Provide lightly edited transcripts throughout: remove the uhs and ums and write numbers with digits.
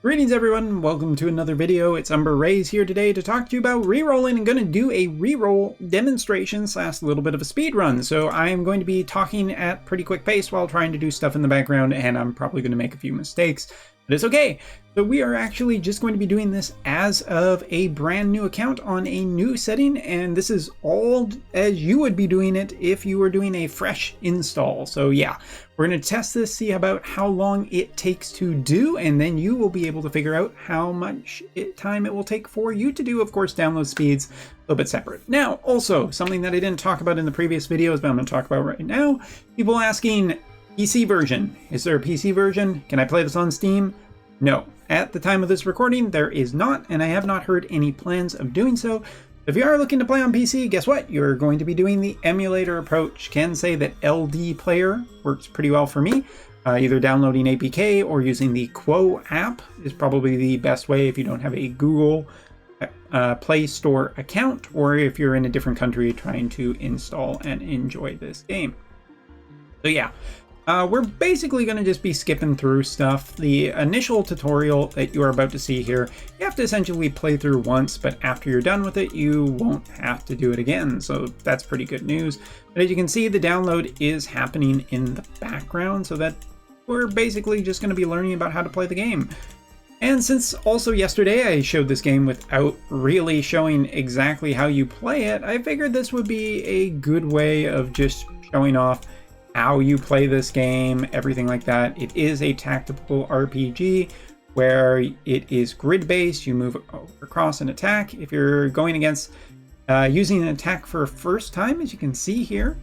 Greetings everyone, welcome to another video. It's Umber Rays here today to talk to you about rerolling. I'm going to do a reroll demonstration slash a little bit of a speed run. So I am going to be talking at pretty quick pace while trying to do stuff in the background, and I'm probably going to make a few mistakes, but it's okay. So we are actually just going to be doing this as of a brand new account on a new setting, and this is all as you would be doing it if you were doing a fresh install. So yeah, we're going to test this, see about how long it takes to do, and then you will be able to figure out how much time it will take for you to do. Of course, download speeds a little bit separate. Now, also, something that I didn't talk about in the previous videos, but I'm going to talk about right now. People asking, PC version. Is there a PC version? Can I play this on Steam? No. At the time of this recording, there is not, and I have not heard any plans of doing so. If you are looking to play on PC, guess what? You're going to be doing the emulator approach. Can say that LD Player works pretty well for me. Either downloading APK or using the Quo app is probably the best way if you don't have a Google Play Store account, or if you're in a different country trying to install and enjoy this game. So yeah. We're basically going to just be skipping through stuff. The initial tutorial that you are about to see here, you have to essentially play through once, but after you're done with it, you won't have to do it again. So that's pretty good news. But as you can see, the download is happening in the background, so that we're basically just going to be learning about how to play the game. And since also yesterday I showed this game without really showing exactly how you play it, I figured this would be a good way of just showing off how you play this game, everything like that. It is a tactical RPG where it is grid-based. You move across and attack. If you're going against using an attack for a first time, as you can see here,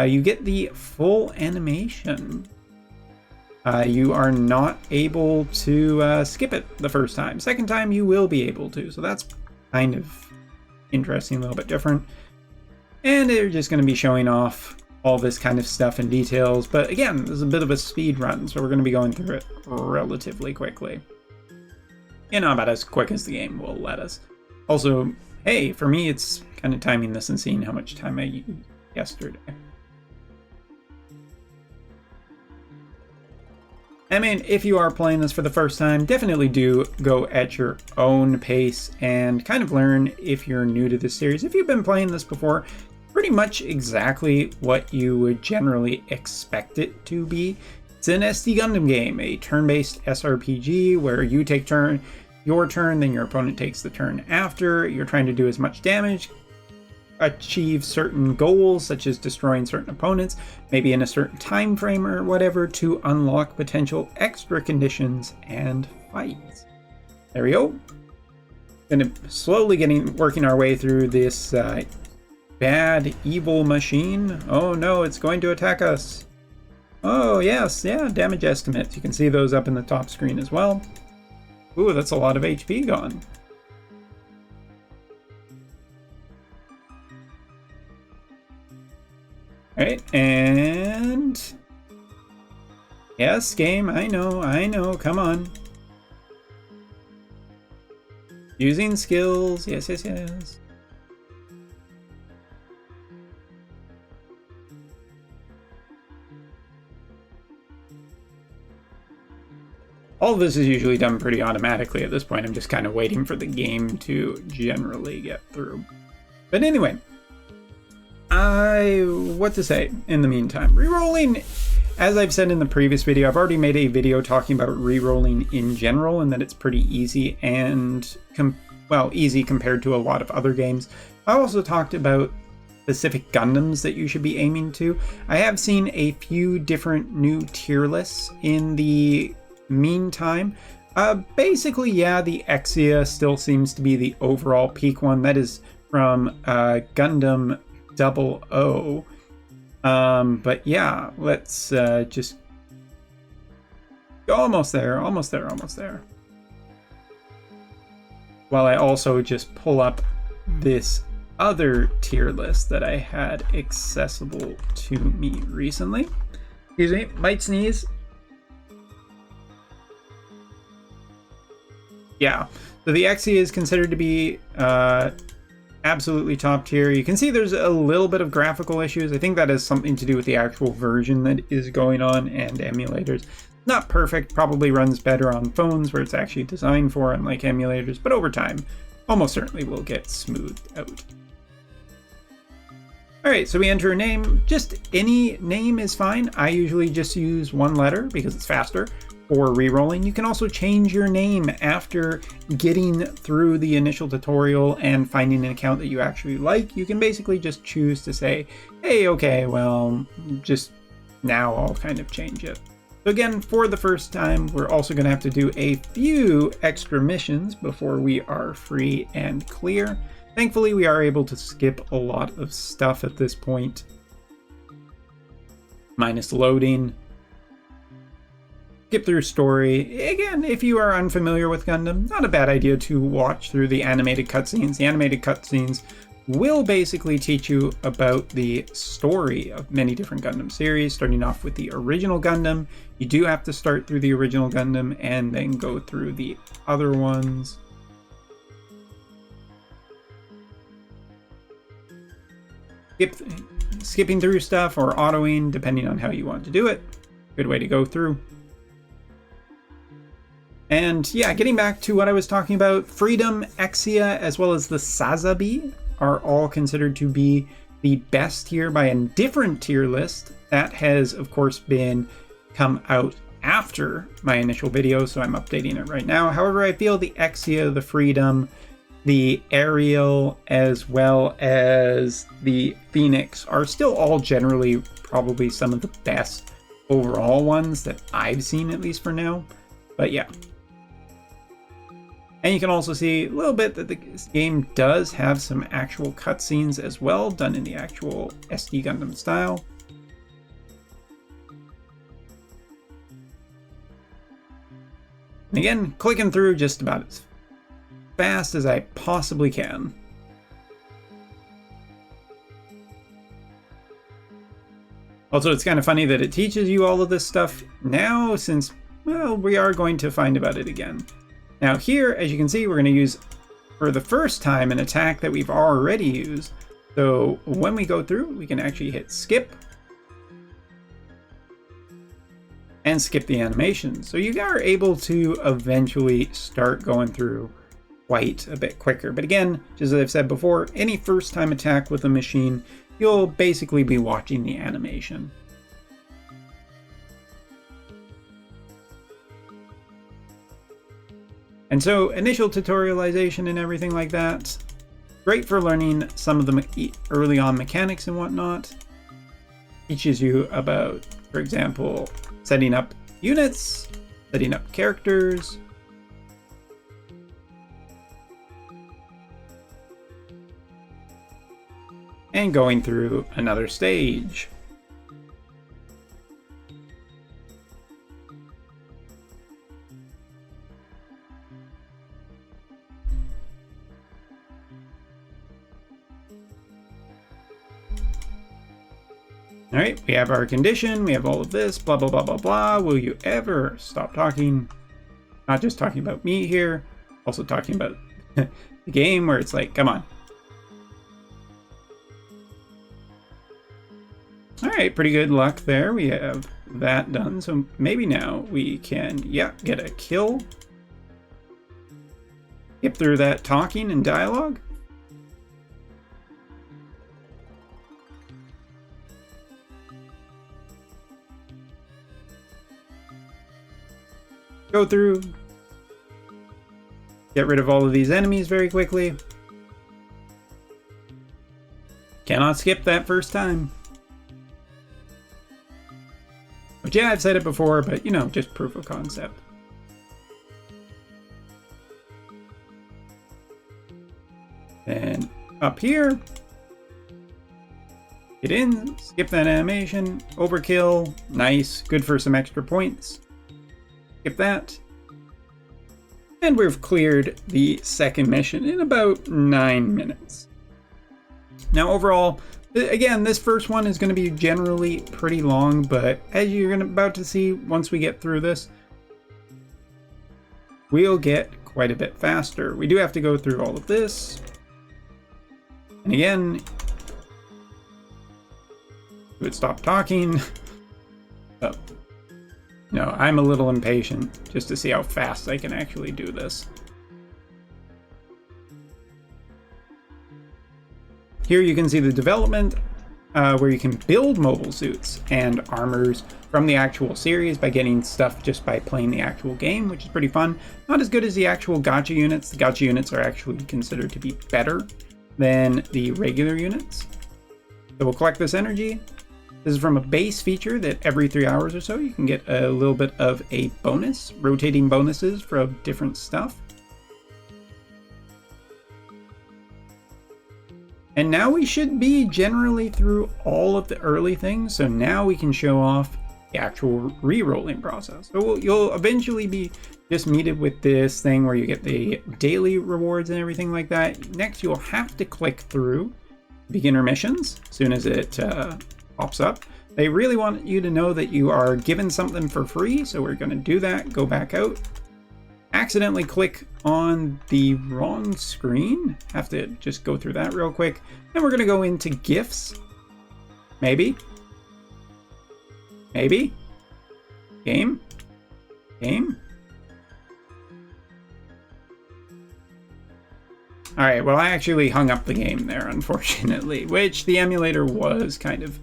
you get the full animation. You are not able to skip it the first time. Second time, you will be able to. So that's kind of interesting, a little bit different. And they're just going to be showing off all this kind of stuff and details, but again, this is a bit of a speed run, so we're going to be going through it relatively quickly. You know, about as quick as the game will let us. Also, hey, for me, it's kind of timing this and seeing how much time I used yesterday. I mean, if you are playing this for the first time, definitely do go at your own pace and kind of learn if you're new to this series. If you've been playing this before, pretty much exactly what you would generally expect it to be. It's an SD Gundam game, a turn-based SRPG where you take your turn, then your opponent takes the turn after. You're trying to do as much damage, achieve certain goals, such as destroying certain opponents, maybe in a certain time frame or whatever, to unlock potential extra conditions and fights. There we go. Gonna slowly working our way through this bad evil machine. Oh no, it's going to attack us. Oh yes, yeah, damage estimates. You can see those up in the top screen as well. Ooh, that's a lot of HP gone. Alright, and yes, game, I know, come on. Using skills, yes. All of this is usually done pretty automatically at this point. I'm just kind of waiting for the game to generally get through. But anyway, what to say in the meantime? Rerolling, as I've said in the previous video, I've already made a video talking about rerolling in general and that it's pretty easy and, easy compared to a lot of other games. I also talked about specific Gundams that you should be aiming to. I have seen a few different new tier lists in the meantime. Basically, yeah, the Exia still seems to be the overall peak one. That is from Gundam 00. But yeah, let's just almost there. While I also just pull up this other tier list that I had accessible to me recently. Excuse me, might sneeze. Yeah, so the Exia is considered to be absolutely top tier. You can see there's a little bit of graphical issues. I think that has something to do with the actual version that is going on and emulators. Not perfect, probably runs better on phones where it's actually designed for, unlike emulators, but over time, almost certainly will get smoothed out. Alright, so we enter a name. Just any name is fine. I usually just use one letter because it's faster for rerolling. You can also change your name after getting through the initial tutorial and finding an account that you actually like. You can basically just choose to say, hey, okay, well, just now I'll kind of change it. So again, for the first time, we're also going to have to do a few extra missions before we are free and clear. Thankfully, we are able to skip a lot of stuff at this point. Minus loading. Skip through story. Again, if you are unfamiliar with Gundam, not a bad idea to watch through the animated cutscenes. The animated cutscenes will basically teach you about the story of many different Gundam series, starting off with the original Gundam. You do have to start through the original Gundam and then go through the other ones. Skipping through stuff or autoing, depending on how you want to do it. Good way to go through. And yeah, getting back to what I was talking about, Freedom, Exia, as well as the Sazabi are all considered to be the best tier by a different tier list that has, of course, come out after my initial video, so I'm updating it right now. However, I feel the Exia, the Freedom, the Aerial, as well as the Phoenix are still all generally probably some of the best overall ones that I've seen, at least for now. But yeah. And you can also see a little bit that this game does have some actual cutscenes as well, done in the actual SD Gundam style. And again, clicking through just about as fast as I possibly can. Also, it's kind of funny that it teaches you all of this stuff now, since, well, we are going to find about it again. Now here, as you can see, we're going to use, for the first time, an attack that we've already used. So when we go through, we can actually hit skip and skip the animation. So you are able to eventually start going through quite a bit quicker. But again, just as I've said before, any first time attack with a machine, you'll basically be watching the animation. And so initial tutorialization and everything like that, great for learning some of the early on mechanics and whatnot. Teaches you about, for example, setting up units, setting up characters, and going through another stage. All right, we have our condition, we have all of this, blah, blah, blah, blah, blah. Will you ever stop talking? Not just talking about me here, also talking about the game, where it's like, come on. All right, pretty good luck there. We have that done. So maybe now we can, yeah, get a kill. Skip through that talking and dialogue. Go through, get rid of all of these enemies very quickly. Cannot skip that first time. But yeah, I've said it before, but you know, just proof of concept. Then up here, get in, skip that animation, overkill, nice, good for some extra points. Skip that. And we've cleared the second mission in about 9 minutes. Now overall, again, this first one is going to be generally pretty long, but as you're about to see once we get through this, we'll get quite a bit faster. We do have to go through all of this. And again, you would stop talking. So, No, I'm a little impatient just to see how fast I can actually do this. Here you can see the development where you can build mobile suits and armors from the actual series by getting stuff just by playing the actual game, which is pretty fun. Not as good as the actual gacha units. The gacha units are actually considered to be better than the regular units. So we'll collect this energy. This is from a base feature that every 3 hours or so you can get a little bit of a bonus, rotating bonuses for different stuff. And now we should be generally through all of the early things, so now we can show off the actual re-rolling process. So you'll eventually be just meted with this thing where you get the daily rewards and everything like that. Next, you'll have to click through beginner missions as soon as it pops up. They really want you to know that you are given something for free, so we're going to do that. Go back out. Accidentally click on the wrong screen. Have to just go through that real quick. Then we're going to go into gifts. Maybe. Maybe. Game. Game. Alright, well I actually hung up the game there, unfortunately, which the emulator was kind of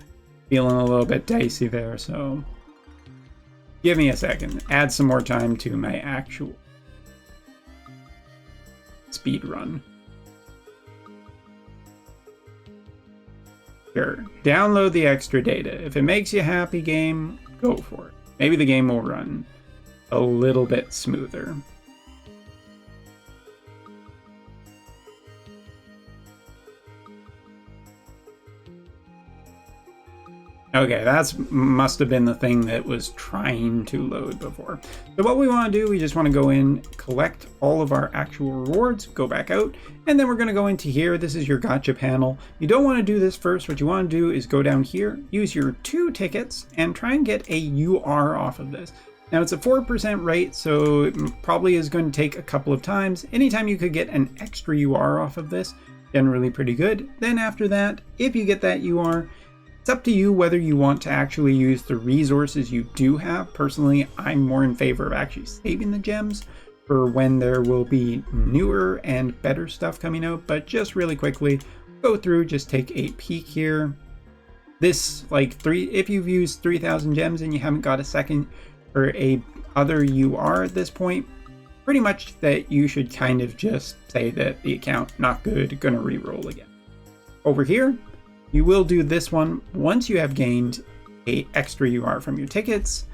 feeling a little bit dicey there, so give me a second. Add some more time to my actual speed run. Sure, download the extra data. If it makes you happy, game, go for it. Maybe the game will run a little bit smoother. Okay, that's must have been the thing that was trying to load before. So what we want to do, we just want to go in, collect all of our actual rewards, go back out, and then we're going to go into here. This is your gacha panel. You don't want to do this first. What you want to do is go down here, use your 2 tickets, and try and get a UR off of this. Now it's a 4% rate, so it probably is going to take a couple of times. Anytime you could get an extra UR off of this, generally pretty good. Then after that, if you get that UR, it's up to you whether you want to actually use the resources you do have. Personally, I'm more in favor of actually saving the gems for when there will be newer and better stuff coming out. But just really quickly, go through, just take a peek here. This, if you've used 3,000 gems and you haven't got a second or a other UR at this point, pretty much that you should kind of just say that the account not good, gonna re-roll again. Over here, you will do this one once you have gained a extra UR from your tickets,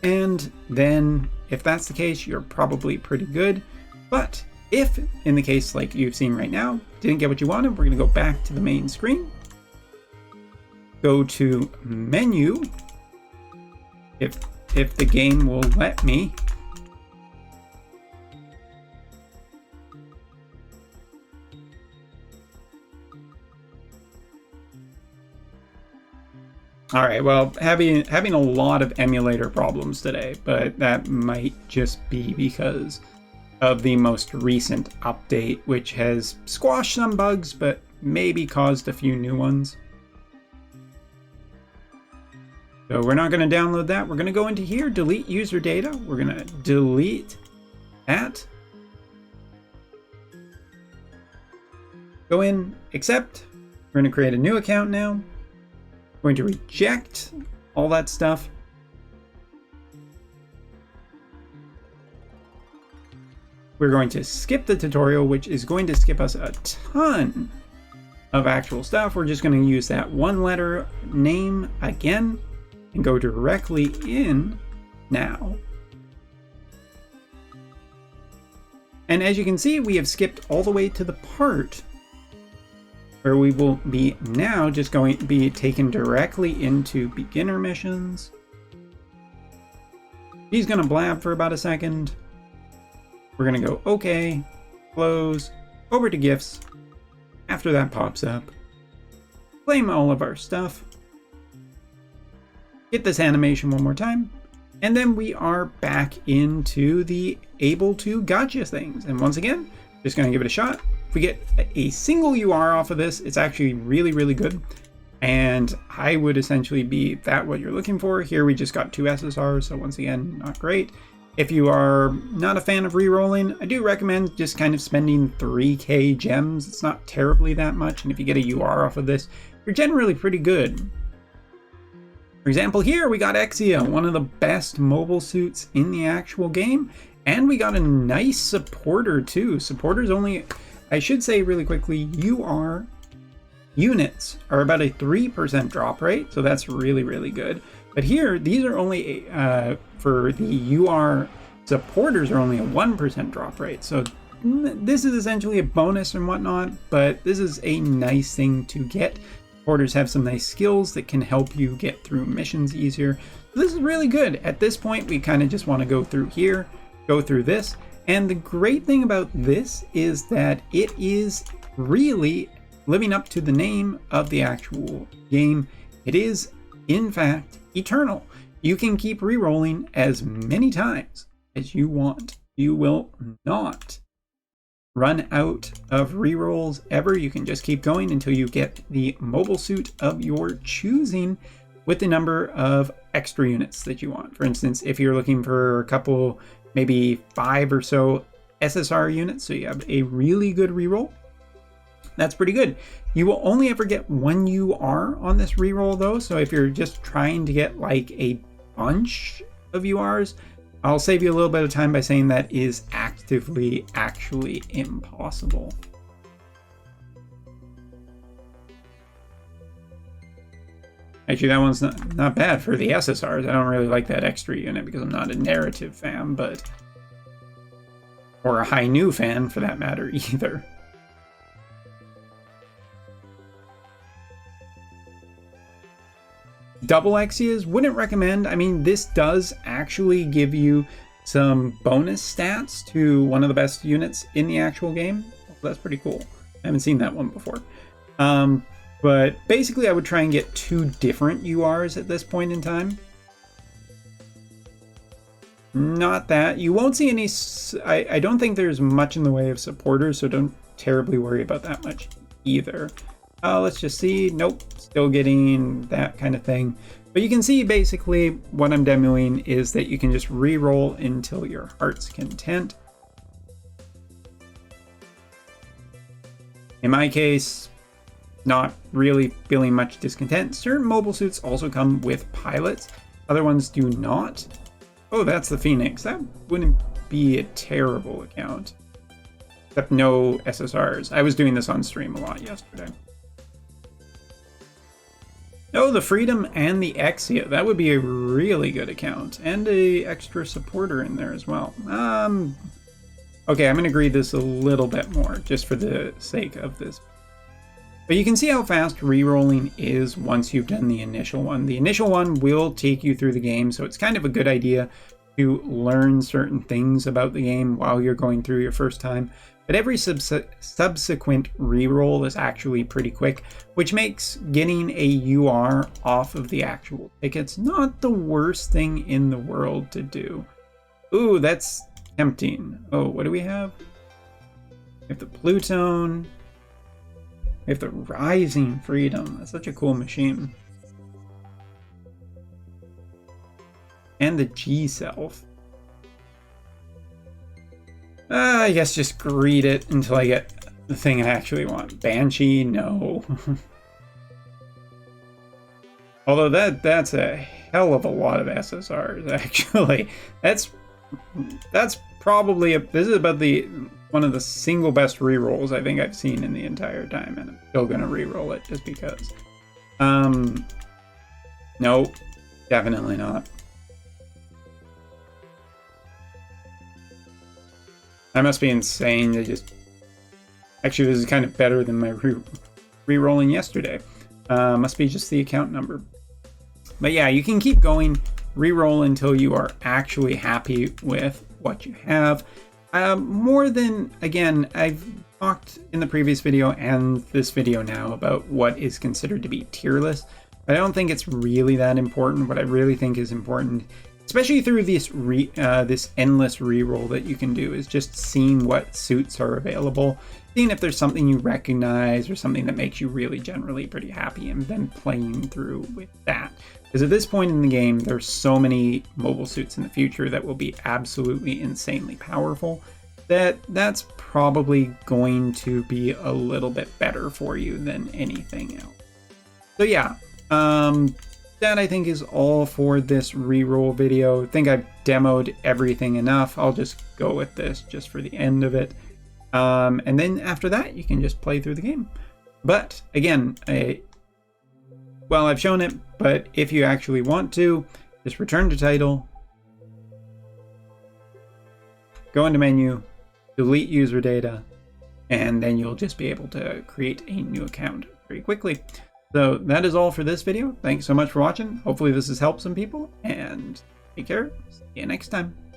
and then if that's the case, you're probably pretty good. But if, in the case like you've seen right now, didn't get what you wanted, we're going to go back to the main screen, go to menu, if the game will let me. All right, well, having a lot of emulator problems today, but that might just be because of the most recent update, which has squashed some bugs, but maybe caused a few new ones. So we're not going to download that. We're going to go into here, delete user data. We're going to delete that. Go in, accept. We're going to create a new account now. Going to reject all that stuff. We're going to skip the tutorial, which is going to skip us a ton of actual stuff. We're just going to use that 1-letter name again and go directly in now. And as you can see, we have skipped all the way to the part where we will be now just going to be taken directly into beginner missions. He's going to blab for about a second. We're going to go OK, close, over to gifts. After that pops up, claim all of our stuff, get this animation one more time, and then we are back into the able to gacha things. And once again, just going to give it a shot. If we get a single UR off of this, it's actually really, really good. And I would essentially be that what you're looking for. Here we just got 2 SSRs, so once again, not great. If you are not a fan of rerolling, I do recommend just kind of spending 3k gems. It's not terribly that much, and if you get a UR off of this, you're generally pretty good. For example, here we got Exia, one of the best mobile suits in the actual game, and we got a nice supporter too. Supporters only, I should say really quickly, UR units are about a 3% drop rate, so that's really, really good. But here, these are only, for the UR supporters are only a 1% drop rate. So this is essentially a bonus and whatnot, but this is a nice thing to get. Supporters have some nice skills that can help you get through missions easier. So this is really good. At this point, we kind of just want to go through here, go through this. And the great thing about this is that it is really living up to the name of the actual game. It is, in fact, eternal. You can keep rerolling as many times as you want. You will not run out of rerolls ever. You can just keep going until you get the mobile suit of your choosing with the number of extra units that you want. For instance, if you're looking for a couple, maybe 5 or so SSR units, so you have a really good reroll, that's pretty good. You will only ever get 1 UR on this reroll though, so if you're just trying to get like a bunch of URs, I'll save you a little bit of time by saying that is actively actually impossible. Actually, that one's not bad for the SSRs. I don't really like that extra unit because I'm not a narrative fan, but or a high new fan for that matter either. Double Exias, wouldn't recommend. I mean, this does actually give you some bonus stats to one of the best units in the actual game. That's pretty cool. I haven't seen that one before. But basically, I would try and get 2 different URs at this point in time. Not that. You won't see any... I don't think there's much in the way of supporters, so don't terribly worry about that much either. Let's just see. Nope, still getting that kind of thing. But you can see basically what I'm demoing is that you can just re-roll until your heart's content. In my case, not really feeling much discontent. Certain mobile suits also come with pilots. Other ones do not. Oh, that's the Phoenix. That wouldn't be a terrible account. Except no SSRs. I was doing this on stream a lot yesterday. Oh, the Freedom and the Exia. That would be a really good account. And a extra supporter in there as well. Okay, I'm going to grade this a little bit more, just for the sake of this. But you can see how fast rerolling is once you've done the initial one. The initial one will take you through the game, so it's kind of a good idea to learn certain things about the game while you're going through your first time. But every subsequent reroll is actually pretty quick, which makes getting a UR off of the actual tickets not the worst thing in the world to do. Ooh, that's tempting. Oh, what do we have? We have the Plutone. We have the Rising Freedom. That's such a cool machine. And the G-Self. I guess just greed it until I get the thing I actually want. Banshee, no. Although that's a hell of a lot of SSRs, actually. That's probably this is about one of the single best rerolls I think I've seen in the entire time, and I'm still gonna reroll it just because. Nope, definitely not. I must be insane to just... Actually, this is kind of better than my re-rolling yesterday. Must be just the account number. But yeah, you can keep going, re-roll until you are actually happy with what you have. More than, again, I've talked in the previous video and this video now about what is considered to be tier list. But I don't think it's really that important. What I really think is important especially through this this endless reroll that you can do, is just seeing what suits are available, seeing if there's something you recognize or something that makes you really generally pretty happy, and then playing through with that. Because at this point in the game, there's so many mobile suits in the future that will be absolutely insanely powerful that's probably going to be a little bit better for you than anything else. So yeah, that I think is all for this reroll video. I think I've demoed everything enough. I'll just go with this just for the end of it. And then after that, you can just play through the game. But again, well, I've shown it, but if you actually want to, just return to title, go into menu, delete user data, and then you'll just be able to create a new account very quickly. So that is all for this video. Thanks so much for watching. Hopefully this has helped some people, and take care. See you next time.